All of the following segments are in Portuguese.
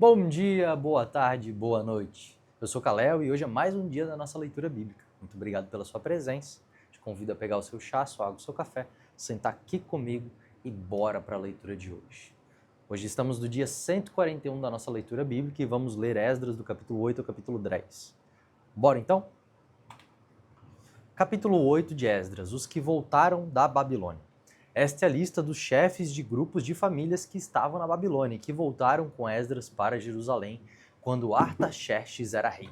Bom dia, boa tarde, boa noite. Eu sou Kalel e hoje é mais um dia da nossa leitura bíblica. Muito obrigado pela sua presença. Te convido a pegar o seu chá, sua água, o seu café, sentar aqui comigo e bora para a leitura de hoje. Hoje estamos no dia 141 da nossa leitura bíblica e vamos ler Esdras do capítulo 8 ao capítulo 10. Bora então? Capítulo 8 de Esdras, os que voltaram da Babilônia. Esta é a lista dos chefes de grupos de famílias que estavam na Babilônia e que voltaram com Esdras para Jerusalém quando Artaxerxes era rei.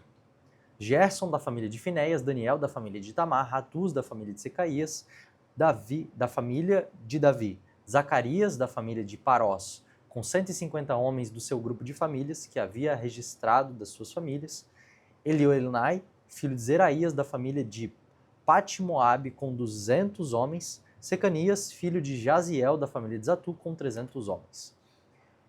Gerson da família de Finéias, Daniel da família de Itamar, Ratuz da família de Secaías, Davi da família de Davi, Zacarias da família de Parós, com 150 homens do seu grupo de famílias que havia registrado das suas famílias, Elioenai, filho de Zeraías da família de Patimoabe, com 200 homens, Secanias, filho de Jaziel, da família de Zatu, com 300 homens.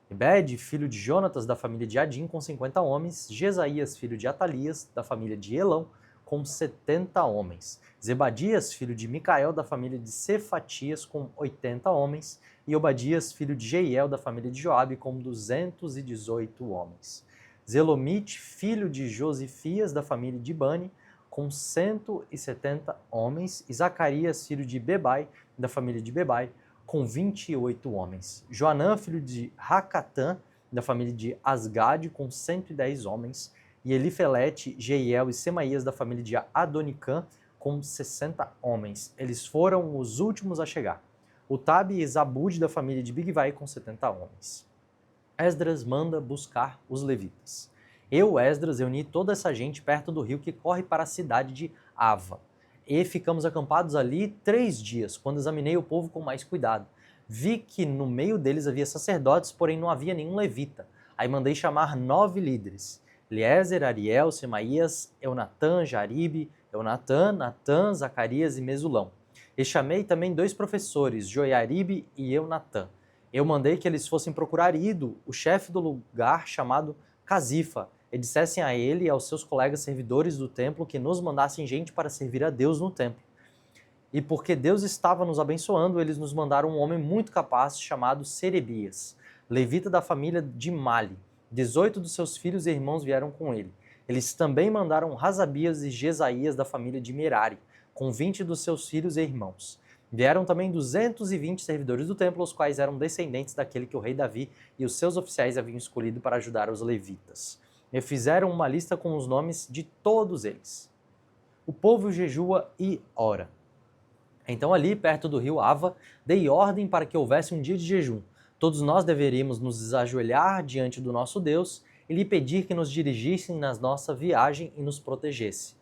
Ebed, filho de Jonatas, da família de Adim, com 50 homens. Jesaías, filho de Atalias, da família de Elão, com 70 homens. Zebadias, filho de Micael, da família de Cefatias, com 80 homens. E Obadias, filho de Jeiel, da família de Joabe, com 218 homens. Zelomite, filho de Josifias, da família de Bani, com 170 homens, e Zacarias, filho de Bebai, da família de Bebai, com 28 homens. Joanã, filho de Racatã, da família de Asgade, com 110 homens, e Elifelete, Jeiel e Semaías, da família de Adonicã, com 60 homens. Eles foram os últimos a chegar. Utabe e Zabud, da família de Bigvai, com 70 homens. Esdras manda buscar os levitas. Eu, Esdras, reuni toda essa gente perto do rio que corre para a cidade de Ava. E ficamos acampados ali 3 dias, quando examinei o povo com mais cuidado. Vi que no meio deles havia sacerdotes, porém não havia nenhum levita. Aí mandei chamar 9 líderes: Eliezer, Ariel, Semaías, Eunatã, Jaribe, Eunatã, Natã, Zacarias e Mesulão. E chamei também 2 professores, Joiaribe e Eunatã. Eu mandei que eles fossem procurar Ido, o chefe do lugar chamado Casifa, e dissessem a ele e aos seus colegas servidores do templo que nos mandassem gente para servir a Deus no templo. E porque Deus estava nos abençoando, eles nos mandaram um homem muito capaz chamado Serebias, levita da família de Mali. 18 dos seus filhos e irmãos vieram com ele. Eles também mandaram Razabias e Jesaías da família de Merari, com 20 dos seus filhos e irmãos. Vieram também 220 servidores do templo, os quais eram descendentes daquele que o rei Davi e os seus oficiais haviam escolhido para ajudar os levitas. E fizeram uma lista com os nomes de todos eles. O povo jejua e ora. Então ali, perto do rio Ava, dei ordem para que houvesse um dia de jejum. Todos nós deveríamos nos ajoelhar diante do nosso Deus e lhe pedir que nos dirigissem na nossa viagem e nos protegesse,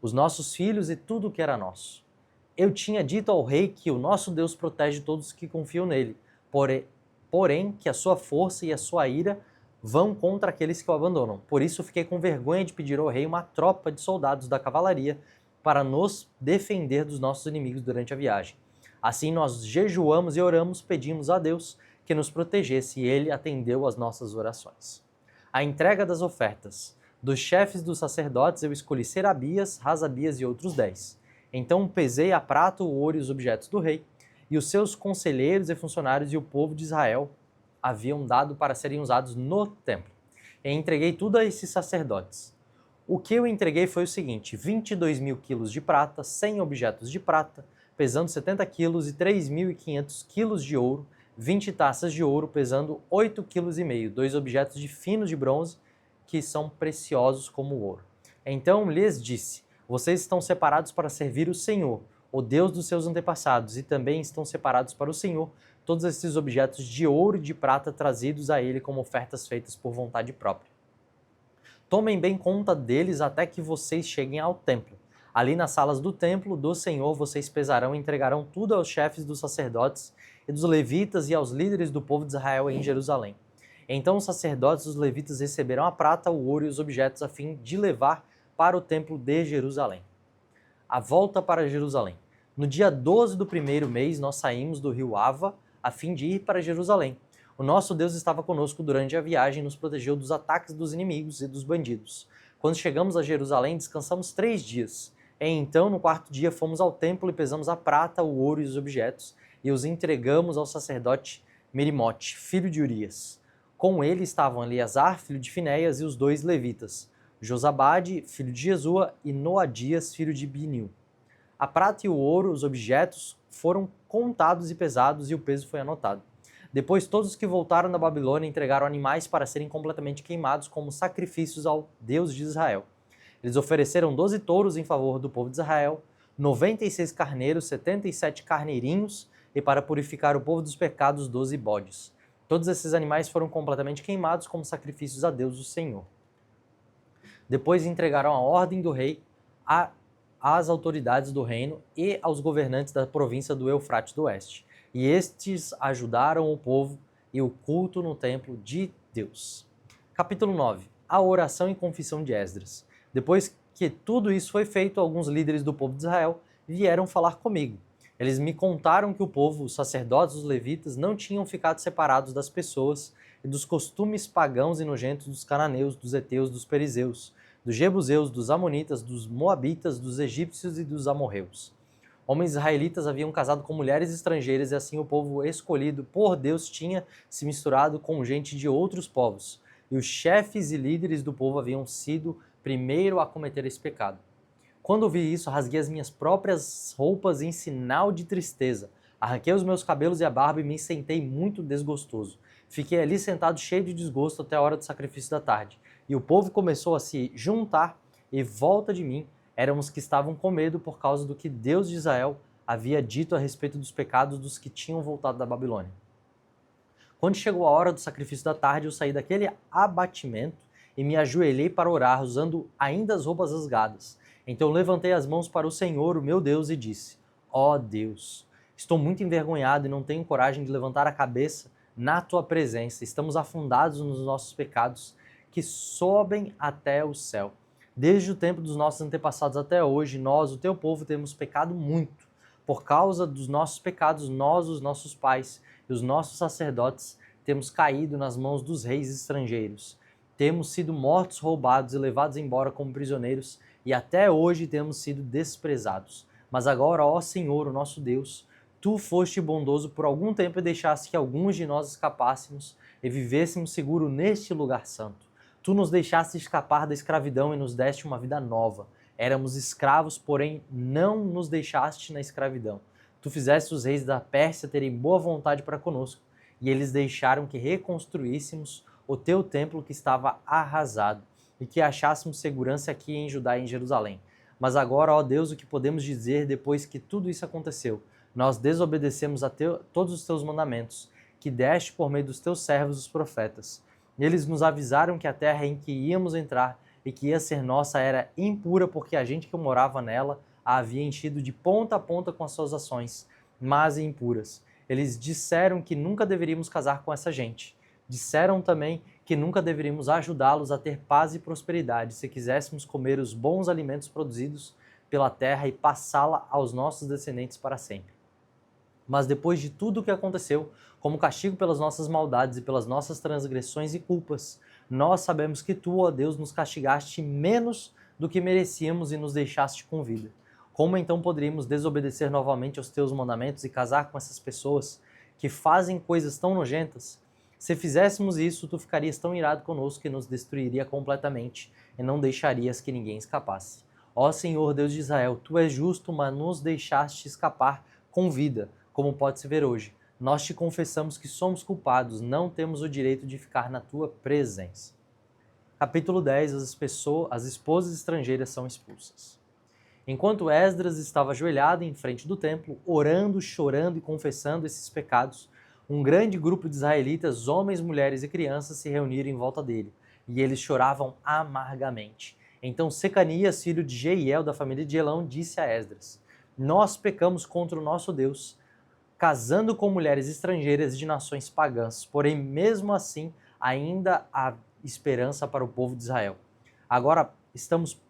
os nossos filhos e tudo o que era nosso. Eu tinha dito ao rei que o nosso Deus protege todos que confiam nele, porém que a sua força e a sua ira vão contra aqueles que o abandonam. Por isso fiquei com vergonha de pedir ao rei uma tropa de soldados da cavalaria para nos defender dos nossos inimigos durante a viagem. Assim nós jejuamos e oramos, pedimos a Deus que nos protegesse e ele atendeu às nossas orações. A entrega das ofertas. Dos chefes dos sacerdotes eu escolhi Serabias, Razabias e outros 10. Então pesei a prata, o ouro e os objetos do rei, e os seus conselheiros e funcionários e o povo de Israel haviam dado para serem usados no templo. E entreguei tudo a esses sacerdotes. O que eu entreguei foi o seguinte: 22 mil quilos de prata, 100 objetos de prata, pesando 70 quilos, e 3.500 quilos de ouro, 20 taças de ouro, pesando 8,5 quilos, 2 objetos de finos de bronze, que são preciosos como o ouro. Então lhes disse: vocês estão separados para servir o Senhor, o Deus dos seus antepassados, e também estão separados para o Senhor todos esses objetos de ouro e de prata trazidos a ele como ofertas feitas por vontade própria. Tomem bem conta deles até que vocês cheguem ao templo. Ali nas salas do templo do Senhor vocês pesarão e entregarão tudo aos chefes dos sacerdotes e dos levitas e aos líderes do povo de Israel em Jerusalém. Então os sacerdotes e os levitas receberão a prata, o ouro e os objetos a fim de levar para o templo de Jerusalém. A volta para Jerusalém. No dia 12 do primeiro mês nós saímos do rio Ava a fim de ir para Jerusalém. O nosso Deus estava conosco durante a viagem e nos protegeu dos ataques dos inimigos e dos bandidos. Quando chegamos a Jerusalém, descansamos 3 dias. E então, no 4º dia, fomos ao templo e pesamos a prata, o ouro e os objetos, e os entregamos ao sacerdote Merimote, filho de Urias. Com ele estavam Eleazar, filho de Finéias, e os 2 levitas, Josabade, filho de Jesua, e Noadias, filho de Binil. A prata e o ouro, os objetos, foram contados e pesados, e o peso foi anotado. Depois todos os que voltaram da Babilônia entregaram animais para serem completamente queimados como sacrifícios ao Deus de Israel. Eles ofereceram 12 touros em favor do povo de Israel, 96 carneiros, 77 carneirinhos, e para purificar o povo dos pecados, 12 bodes. Todos esses animais foram completamente queimados como sacrifícios a Deus, o Senhor. Depois entregaram a ordem do rei às autoridades do reino e aos governantes da província do Eufrates do Oeste. E estes ajudaram o povo e o culto no templo de Deus. Capítulo 9. A oração e confissão de Esdras. Depois que tudo isso foi feito, alguns líderes do povo de Israel vieram falar comigo. Eles me contaram que o povo, os sacerdotes, os levitas, não tinham ficado separados das pessoas e dos costumes pagãos e nojentos dos cananeus, dos heteus, dos perizeus, dos jebuseus, dos amonitas, dos moabitas, dos egípcios e dos amorreus. Homens israelitas haviam casado com mulheres estrangeiras e assim o povo escolhido por Deus tinha se misturado com gente de outros povos. E os chefes e líderes do povo haviam sido primeiro a cometer esse pecado. Quando ouvi isso, rasguei as minhas próprias roupas em sinal de tristeza. Arranquei os meus cabelos e a barba e me sentei muito desgostoso. Fiquei ali sentado cheio de desgosto até a hora do sacrifício da tarde. E o povo começou a se juntar e volta de mim eram os que estavam com medo por causa do que Deus de Israel havia dito a respeito dos pecados dos que tinham voltado da Babilônia. Quando chegou a hora do sacrifício da tarde, eu saí daquele abatimento e me ajoelhei para orar, usando ainda as roupas rasgadas. Então levantei as mãos para o Senhor, o meu Deus, e disse: ó Deus, estou muito envergonhado e não tenho coragem de levantar a cabeça na tua presença. Estamos afundados nos nossos pecados que sobem até o céu. Desde o tempo dos nossos antepassados até hoje, nós, o teu povo, temos pecado muito. Por causa dos nossos pecados, nós, os nossos pais e os nossos sacerdotes, temos caído nas mãos dos reis estrangeiros. Temos sido mortos, roubados e levados embora como prisioneiros, e até hoje temos sido desprezados. Mas agora, ó Senhor, o nosso Deus, tu foste bondoso por algum tempo e deixaste que alguns de nós escapássemos e vivêssemos seguro neste lugar santo. Tu nos deixaste escapar da escravidão e nos deste uma vida nova. Éramos escravos, porém não nos deixaste na escravidão. Tu fizeste os reis da Pérsia terem boa vontade para conosco, e eles deixaram que reconstruíssemos o teu templo que estava arrasado, e que achássemos segurança aqui em Judá e em Jerusalém. Mas agora, ó Deus, o que podemos dizer depois que tudo isso aconteceu? Nós desobedecemos a todos os teus mandamentos, que deste por meio dos teus servos, os profetas. Eles nos avisaram que a terra em que íamos entrar e que ia ser nossa era impura, porque a gente que morava nela a havia enchido de ponta a ponta com as suas ações, más e impuras. Eles disseram que nunca deveríamos casar com essa gente. Disseram também que nunca deveríamos ajudá-los a ter paz e prosperidade se quiséssemos comer os bons alimentos produzidos pela terra e passá-la aos nossos descendentes para sempre. Mas depois de tudo o que aconteceu, como castigo pelas nossas maldades e pelas nossas transgressões e culpas, nós sabemos que tu, ó Deus, nos castigaste menos do que merecíamos e nos deixaste com vida. Como então poderíamos desobedecer novamente aos teus mandamentos e casar com essas pessoas que fazem coisas tão nojentas? Se fizéssemos isso, tu ficarias tão irado conosco que nos destruiria completamente e não deixarias que ninguém escapasse. Ó Senhor Deus de Israel, tu és justo, mas nos deixaste escapar com vida, como pode-se ver hoje. Nós te confessamos que somos culpados, não temos o direito de ficar na tua presença. Capítulo 10. As esposas estrangeiras são expulsas. Enquanto Esdras estava ajoelhado em frente do templo, orando, chorando e confessando esses pecados, um grande grupo de israelitas, homens, mulheres e crianças, se reuniram em volta dele, e eles choravam amargamente. Então Secanias, filho de Jeiel, da família de Elão, disse a Esdras: nós pecamos contra o nosso Deus, casando com mulheres estrangeiras de nações pagãs, porém mesmo assim ainda há esperança para o povo de Israel. Agora estamos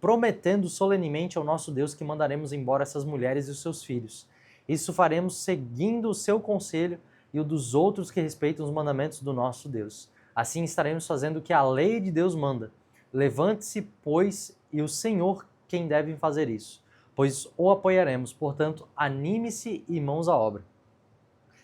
prometendo solenemente ao nosso Deus que mandaremos embora essas mulheres e os seus filhos. Isso faremos seguindo o seu conselho e o dos outros que respeitam os mandamentos do nosso Deus. Assim estaremos fazendo o que a lei de Deus manda. Levante-se, pois, e o Senhor quem deve fazer isso, pois o apoiaremos. Portanto, anime-se e mãos à obra.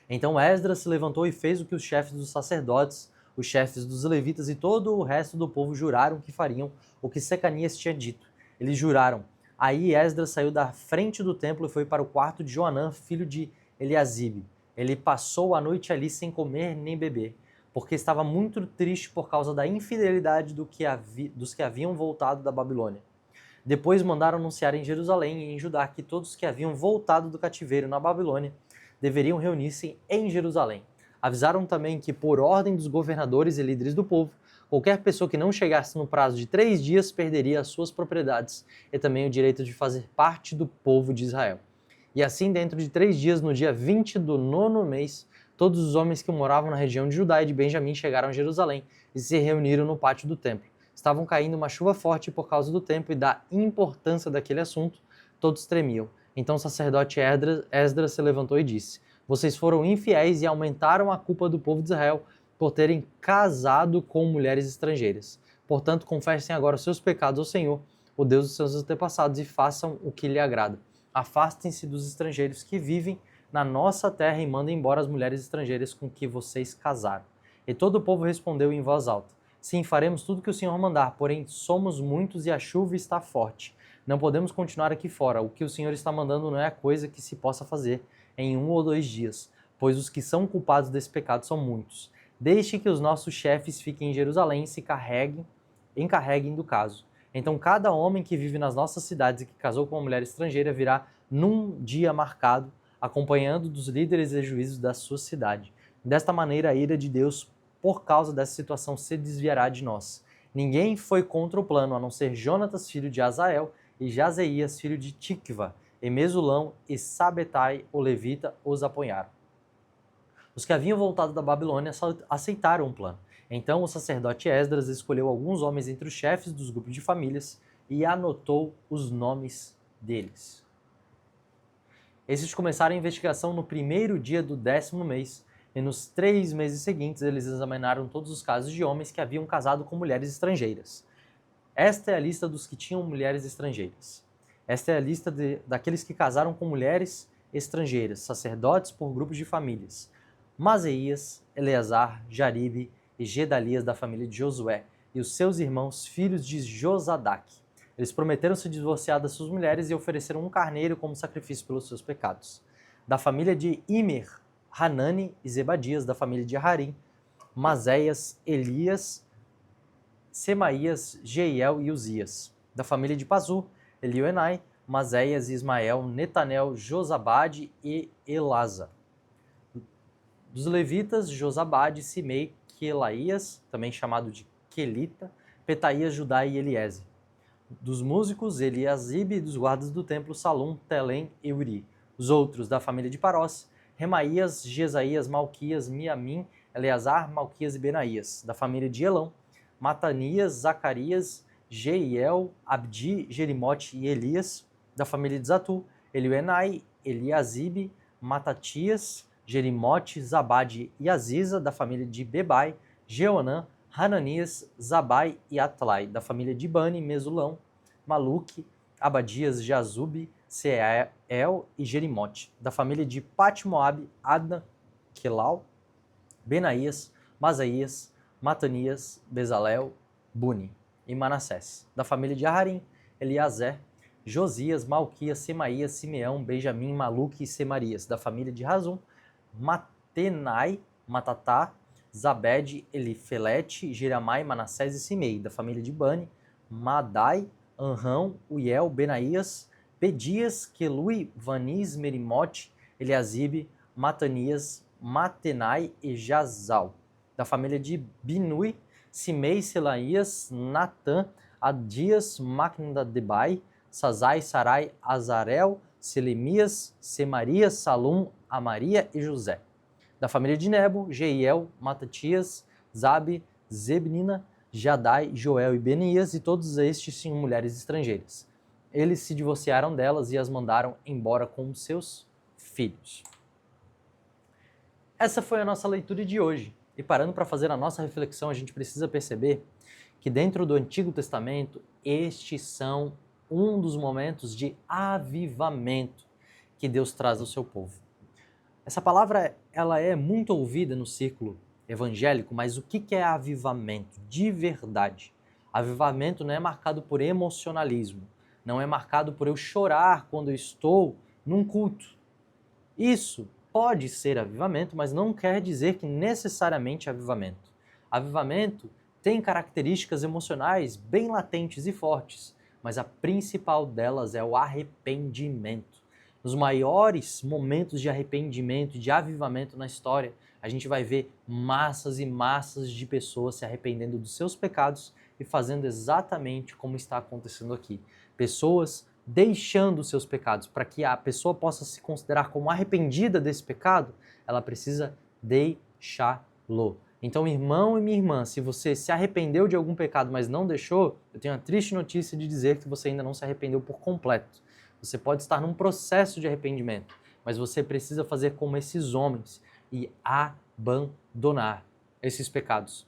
Então Esdras se levantou e fez o que os chefes dos sacerdotes, Os chefes dos levitas e todo o resto do povo juraram que fariam o que Secanias tinha dito. Eles juraram. Aí Esdras saiu da frente do templo e foi para o quarto de Joanã, filho de Eliasibe. Ele passou a noite ali sem comer nem beber, porque estava muito triste por causa da infidelidade dos que haviam voltado da Babilônia. Depois mandaram anunciar em Jerusalém e em Judá que todos que haviam voltado do cativeiro na Babilônia deveriam reunir-se em Jerusalém. Avisaram também que, por ordem dos governadores e líderes do povo, qualquer pessoa que não chegasse no prazo de 3 dias perderia as suas propriedades e também o direito de fazer parte do povo de Israel. E assim, dentro de 3 dias, no dia 20 do 9º mês, todos os homens que moravam na região de Judá e de Benjamim chegaram a Jerusalém e se reuniram no pátio do templo. Estavam caindo uma chuva forte por causa do tempo e da importância daquele assunto, todos tremiam. Então o sacerdote Esdras se levantou e disse: Vocês foram infiéis e aumentaram a culpa do povo de Israel por terem casado com mulheres estrangeiras. Portanto, confessem agora os seus pecados ao Senhor, o Deus dos seus antepassados, e façam o que lhe agrada. Afastem-se dos estrangeiros que vivem na nossa terra e mandem embora as mulheres estrangeiras com que vocês casaram. E todo o povo respondeu em voz alta: Sim, faremos tudo que o Senhor mandar, porém somos muitos e a chuva está forte. Não podemos continuar aqui fora. O que o Senhor está mandando não é a coisa que se possa fazer em 1 ou 2 dias, pois os que são culpados desse pecado são muitos. Deixe que os nossos chefes fiquem em Jerusalém e se encarreguem do caso. Então cada homem que vive nas nossas cidades e que casou com uma mulher estrangeira virá num dia marcado, acompanhando dos líderes e juízes da sua cidade. Desta maneira, a ira de Deus por causa dessa situação se desviará de nós. Ninguém foi contra o plano, a não ser Jonatas, filho de Azael, e Jazeías, filho de Tikva, e Mesulão e Sabetai, o levita, os apoiaram. Os que haviam voltado da Babilônia aceitaram o plano. Então o sacerdote Esdras escolheu alguns homens entre os chefes dos grupos de famílias e anotou os nomes deles. Esses começaram a investigação no primeiro dia do 10º mês, e nos 3 meses seguintes eles examinaram todos os casos de homens que haviam casado com mulheres estrangeiras. Esta é a lista dos que tinham mulheres estrangeiras. Esta é a lista daqueles que casaram com mulheres estrangeiras, sacerdotes por grupos de famílias: Mazeías, Eleazar, Jaribe e Gedalias da família de Josué, e os seus irmãos, filhos de Josadaque. Eles prometeram se divorciar das suas mulheres e ofereceram um carneiro como sacrifício pelos seus pecados. Da família de Imer, Hanani e Zebadias, da família de Harim, Mazéias, Elias, Semaías, Jeiel e Uzias. Da família de Pazu, Elioenai, Mazéias, Ismael, Netanel, Josabade e Elasa. Dos levitas, Josabade, Simei, Quelaías, também chamado de Quelita, Petaías, Judá e Eliese. Dos músicos, Eliasibe, e dos guardas do templo, Salum, Telém e Uri. Os outros, da família de Parós, Remaías, Jesaías, Malquias, Miamim, Eleazar, Malquias e Benaías. Da família de Elão, Matanias, Zacarias, Jeiel, Abdi, Jerimote e Elias. Da família de Zatu, Elioenai, Eliasibe, Matatias, Jerimote, Zabade e Aziza. Da família de Bebai, Jeonã, Hananias, Zabai e Atlai. Da família de Bani, Mesulão, Maluque, Abadias, Jazube, Seel e Jerimote. Da família de Pat-Moabe, Adna, Quelau, Benaías, Masaías, Matanias, Bezalel, Buni e Manassés. Da família de Aharim, Eliazé, Josias, Malquias, Semaías, Simeão, Benjamim, Maluque e Semarias. Da família de Razum, Matenai, Matatá, Zabed, Elifelete, Jeramai, Manassés e Simei. Da família de Bani, Madai, Anrão, Uiel, Benaías, Pedias, Quelui, Vanis, Merimote, Eliasibe, Matanias, Matenai e Jazal. Da família de Binui, Simei, Selaías, Natã, Adias, Macnadebai, Sazai, Sarai, Azarel, Selemias, Semarias, Salum, Amaria e José. Da família de Nebo, Jeiel, Matatias, Zabe, Zebnina, Jadai, Joel e Benias, e todos estes tinham mulheres estrangeiras. Eles se divorciaram delas e as mandaram embora com os seus filhos. Essa foi a nossa leitura de hoje. E parando para fazer a nossa reflexão, a gente precisa perceber que dentro do Antigo Testamento, estes são um dos momentos de avivamento que Deus traz ao seu povo. Essa palavra ela é muito ouvida no círculo evangélico, mas o que é avivamento de verdade? Avivamento não é marcado por emocionalismo, não é marcado por eu chorar quando eu estou num culto. Isso pode ser avivamento, mas não quer dizer que necessariamente é avivamento. Avivamento tem características emocionais bem latentes e fortes, mas a principal delas é o arrependimento. Nos maiores momentos de arrependimento e de avivamento na história, a gente vai ver massas e massas de pessoas se arrependendo dos seus pecados e fazendo exatamente como está acontecendo aqui. Pessoas deixando os seus pecados. Para que a pessoa possa se considerar como arrependida desse pecado, ela precisa deixá-lo. Então, irmão e minha irmã, se você se arrependeu de algum pecado, mas não deixou, eu tenho a triste notícia de dizer que você ainda não se arrependeu por completo. Você pode estar num processo de arrependimento, mas você precisa fazer como esses homens e abandonar esses pecados.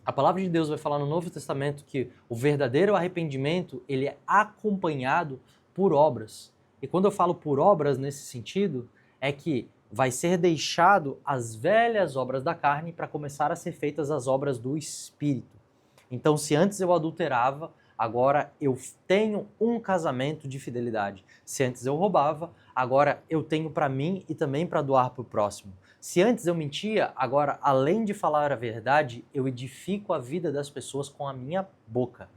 A palavra de Deus vai falar no Novo Testamento que o verdadeiro arrependimento, ele é acompanhado por obras. E quando eu falo por obras nesse sentido, é que vai ser deixado as velhas obras da carne para começar a ser feitas as obras do Espírito. Então, se antes eu adulterava, agora eu tenho um casamento de fidelidade. Se antes eu roubava, agora eu tenho para mim e também para doar para o próximo. Se antes eu mentia, agora, além de falar a verdade, eu edifico a vida das pessoas com a minha boca.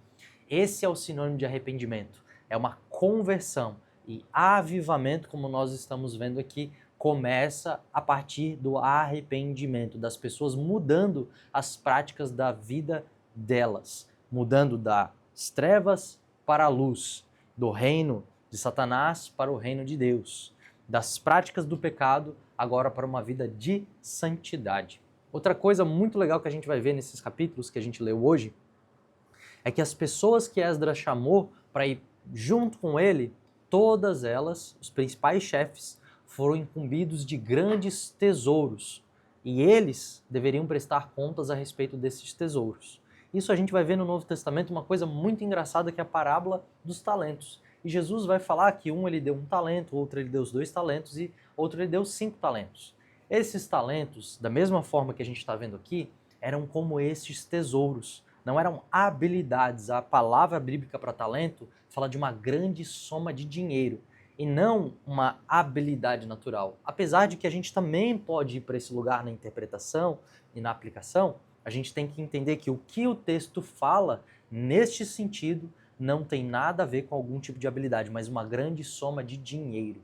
Esse é o sinônimo de arrependimento. É uma conversão. E avivamento, como nós estamos vendo aqui, começa a partir do arrependimento, das pessoas mudando as práticas da vida delas, mudando das trevas para a luz, do reino de Satanás para o reino de Deus, das práticas do pecado agora para uma vida de santidade. Outra coisa muito legal que a gente vai ver nesses capítulos que a gente leu hoje é que as pessoas que Esdras chamou para ir junto com ele, todas elas, os principais chefes, foram incumbidos de grandes tesouros e eles deveriam prestar contas a respeito desses tesouros. Isso a gente vai ver no Novo Testamento uma coisa muito engraçada que é a parábola dos talentos. E Jesus vai falar que um ele deu 1 talento, outro ele deu os 2 talentos e outro ele deu 5 talentos. Esses talentos, da mesma forma que a gente está vendo aqui, eram como estes tesouros. Não eram habilidades. A palavra bíblica para talento fala de uma grande soma de dinheiro e não uma habilidade natural. Apesar de que a gente também pode ir para esse lugar na interpretação e na aplicação, a gente tem que entender que o que o texto fala neste sentido não tem nada a ver com algum tipo de habilidade, mas uma grande soma de dinheiro.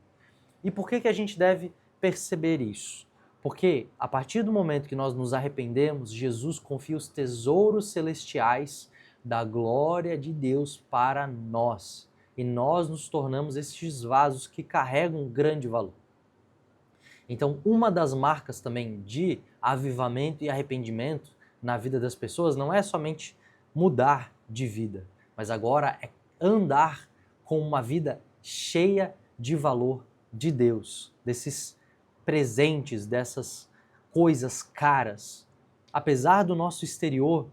E por que a gente deve perceber isso? Porque a partir do momento que nós nos arrependemos, Jesus confia os tesouros celestiais da glória de Deus para nós. E nós nos tornamos estes vasos que carregam grande valor. Então, uma das marcas também de avivamento e arrependimento na vida das pessoas não é somente mudar de vida, mas agora é andar com uma vida cheia de valor de Deus, desses presentes, dessas coisas caras. Apesar do nosso exterior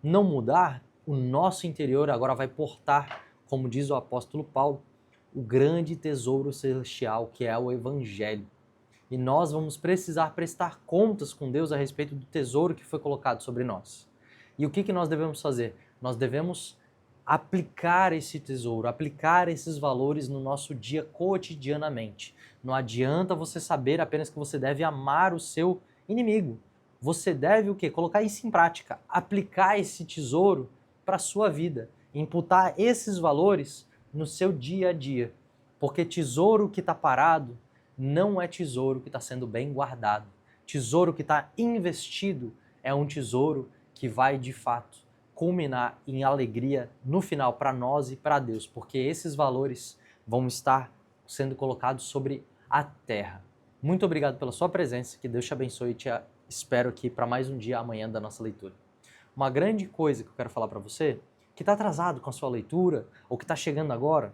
não mudar, o nosso interior agora vai portar, como diz o apóstolo Paulo, o grande tesouro celestial que é o Evangelho. E nós vamos precisar prestar contas com Deus a respeito do tesouro que foi colocado sobre nós. E o que nós devemos fazer? Nós devemos aplicar esse tesouro, aplicar esses valores no nosso dia cotidianamente. Não adianta você saber apenas que você deve amar o seu inimigo. Você deve o quê? Colocar isso em prática, aplicar esse tesouro para a sua vida, imputar esses valores no seu dia a dia. Porque tesouro que está parado não é tesouro que está sendo bem guardado. Tesouro que está investido é um tesouro que vai, de fato, culminar em alegria no final para nós e para Deus, porque esses valores vão estar sendo colocados sobre a terra. Muito obrigado pela sua presença, que Deus te abençoe e te espero aqui para mais um dia amanhã da nossa leitura. Uma grande coisa que eu quero falar para você, que está atrasado com a sua leitura ou que está chegando agora,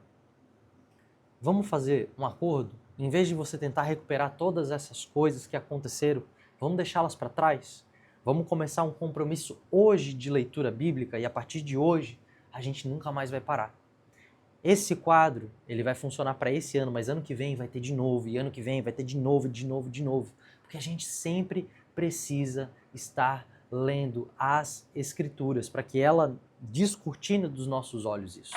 vamos fazer um acordo? Em vez de você tentar recuperar todas essas coisas que aconteceram, vamos deixá-las para trás? Vamos começar um compromisso hoje de leitura bíblica e a partir de hoje a gente nunca mais vai parar. Esse quadro, ele vai funcionar para esse ano, mas ano que vem vai ter de novo, e ano que vem vai ter de novo, de novo, de novo. Porque a gente sempre precisa estar lendo as Escrituras, para que ela descortine dos nossos olhos isso.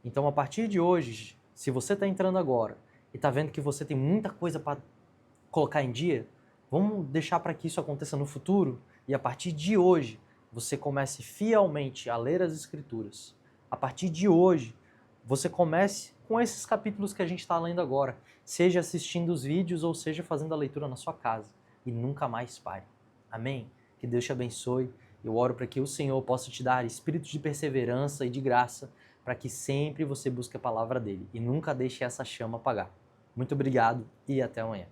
Então, a partir de hoje, se você está entrando agora e está vendo que você tem muita coisa para colocar em dia, vamos deixar para que isso aconteça no futuro e a partir de hoje você comece fielmente a ler as Escrituras. A partir de hoje, você comece com esses capítulos que a gente está lendo agora, seja assistindo os vídeos ou seja fazendo a leitura na sua casa e nunca mais pare. Amém? Que Deus te abençoe. Eu oro para que o Senhor possa te dar espírito de perseverança e de graça para que sempre você busque a palavra dele e nunca deixe essa chama apagar. Muito obrigado e até amanhã.